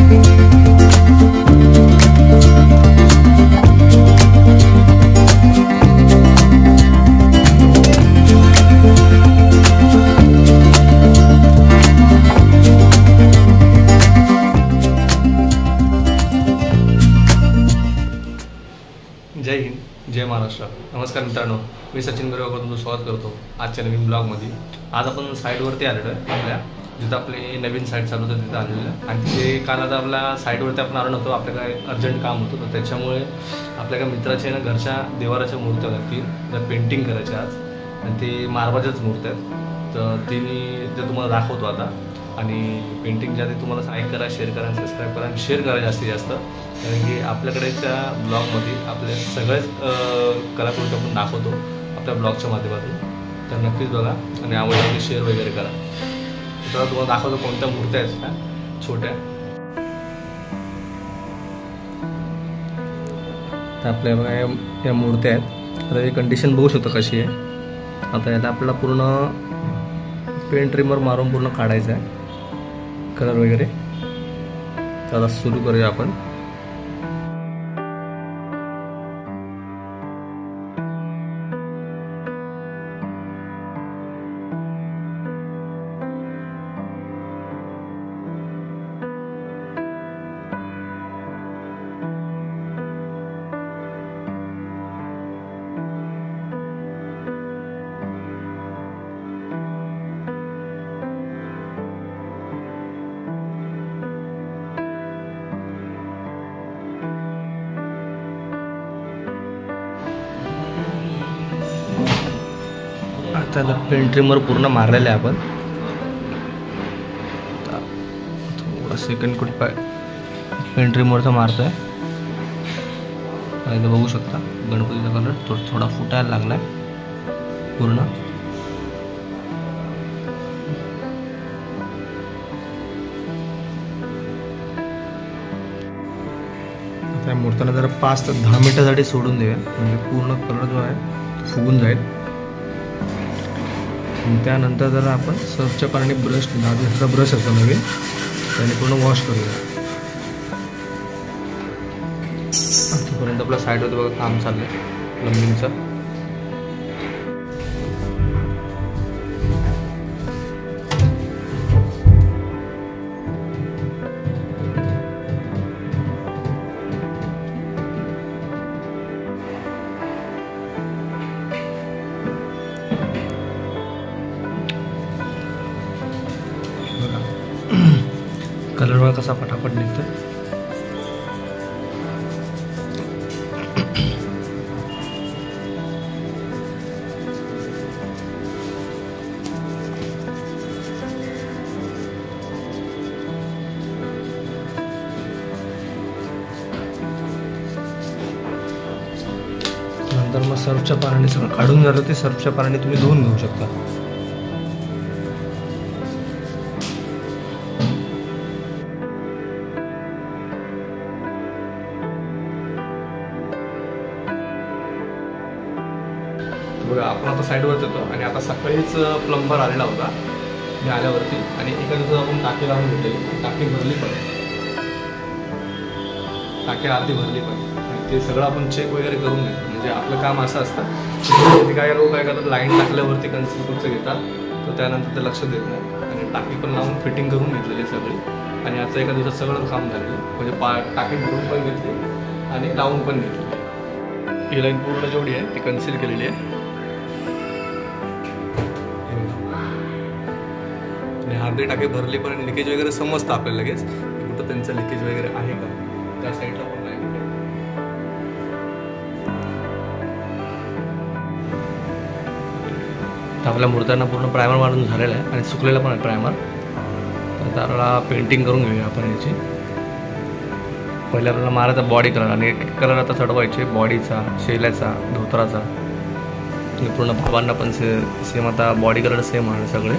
जय हिंद, जय महाराष्ट्र. नमस्कार मित्रांनो, मी सचिन गरेगावकर तुमचं स्वागत करतो आजच्या नवीन ब्लॉगमध्ये. आज आपण साईडवरती आलेलो आहे आपल्या, जिथं आपले नवीन साईट चालू होतं तिथं आलेलं आहे. आणि तिथे काल आता आपल्या साईडवरती आपण आलो नव्हतो, आपल्या काय अर्जंट काम होतं, तर त्याच्यामुळे आपल्या काय मित्राच्या ना घरच्या देवाराच्या मूर्त्या होत्या, त्या पेंटिंग करायच्या आज. आणि ते मार्बलच्याच मूर्त्या आहेत, तर ते मी ते तुम्हाला दाखवतो आता. आणि पेंटिंगच्या आधी तुम्हाला लाईक करा, शेअर करा, सबस्क्राईब करा आणि शेअर करा जास्तीत जास्त, कारण की आपल्याकडेच्या ब्लॉगमध्ये आपले सगळेच कलाकृती आपण दाखवतो आपल्या ब्लॉगच्या माध्यमातून. तर नक्कीच बघा आणि आवडल्याने शेअर वगैरे करा. तर तुम्हाला दाखवतो कोणत्या मूर्त्या आहेत त्या छोट्या. तर आपल्या बघा या मूर्त्या आहेत. आता ही कंडिशन बघू शकतो कशी आहे. आता याला आपल्याला पूर्ण पेंट ट्रिमर मारून पूर्ण काढायचं आहे कलर वगैरे. तर आता सुरू करूया आपण. आता पेंट ट्रिमर पूर्ण मारलेलं आहे आपण. थोडा सेकंड कुठ पेंट ट्रिमरचा मारतो आहे. इथं बघू शकता गणपतीचा कलर थोडा फुटायला लागला आहे पूर्ण. त्या मूर्त्याला जरा 5 ते 10 मिनिटासाठी सोडून देऊया, म्हणजे पूर्ण कलर जो आहे तो फुगून जाईल. त्यानंतर जरा आपण सर्फच्या पाण्याने ब्रश, 10 दिवसाचा ब्रश असतो नवीन, त्याने पूर्ण वॉश करूया. आतापर्यंत आपल्या साईडवर बघा काम चाललं आहे प्लंबिंगचं. कलर बघा कसा फटाफट निघतो. नंतर मग सर्फच्या पाण्याने सगळं काढून झालं ते सर्फच्या पाण्याने तुम्ही धुवून घेऊ शकता. बघा आपण आता साईडवरच येतो. आणि आता सकाळीच प्लंबर आलेला होता मी आल्यावरती, आणि एका दिवसात आपण टाकी लावून घेतलेली. टाकी भरली पण, टाकी अर्धी भरली पण. आणि ते सगळं आपण चेक वगैरे करून घेतो. म्हणजे आपलं काम असं असतं, काय लोक काय करतात, लाईन टाकल्यावरती कन्सिल घेतात, तर त्यानंतर ते लक्ष देत नाही. आणि टाकी पण लावून फिटिंग करून घेतलेली सगळी. आणि आता एका दिवसात सगळं काम झालं, म्हणजे टाकी भरून पण घेतली आणि लावून पण घेतली. ही लाईन पूर्ण जेवढी आहे ती कन्सिल केलेली आहे. अर्धी टाकी भरली पण लिकेज वगैरे समजतं आपल्याला लगेच कुठं त्यांचं लिकेज वगैरे आहे का. त्या साईडला पण नाही. आपल्या मूर्त्यांना पूर्ण प्रायमर मारून झालेलं आहे आणि सुकलेलं पण आहे प्रायमर. तर त्याला पेंटिंग करून घेऊया आपण याची. पहिले आपल्याला मारायचा बॉडी कलर, आणि एक कलर आता चढवायचे बॉडीचा, शेल्याचा, धोत्राचा. आणि पूर्ण बाबांना पण सेम आता बॉडी कलर सेम आहे सगळे.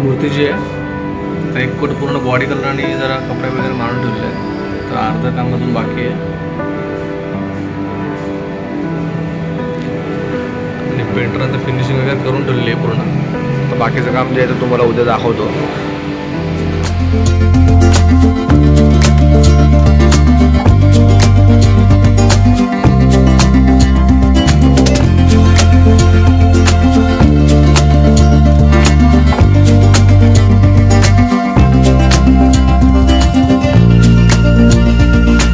मूर्ती जी आहे तर एक कोट पूर्ण बॉडी कलर आणि जरा कपडे वगैरे मारून ठेवले आहेत, तर अर्ध काम अजून बाकी आहे आणि पेंटर आता फिनिशिंग वगैरे करून ठेवलेली आहे पूर्ण. तर बाकीचं काम जे आहे ते तुम्हाला उद्या दाखवतो.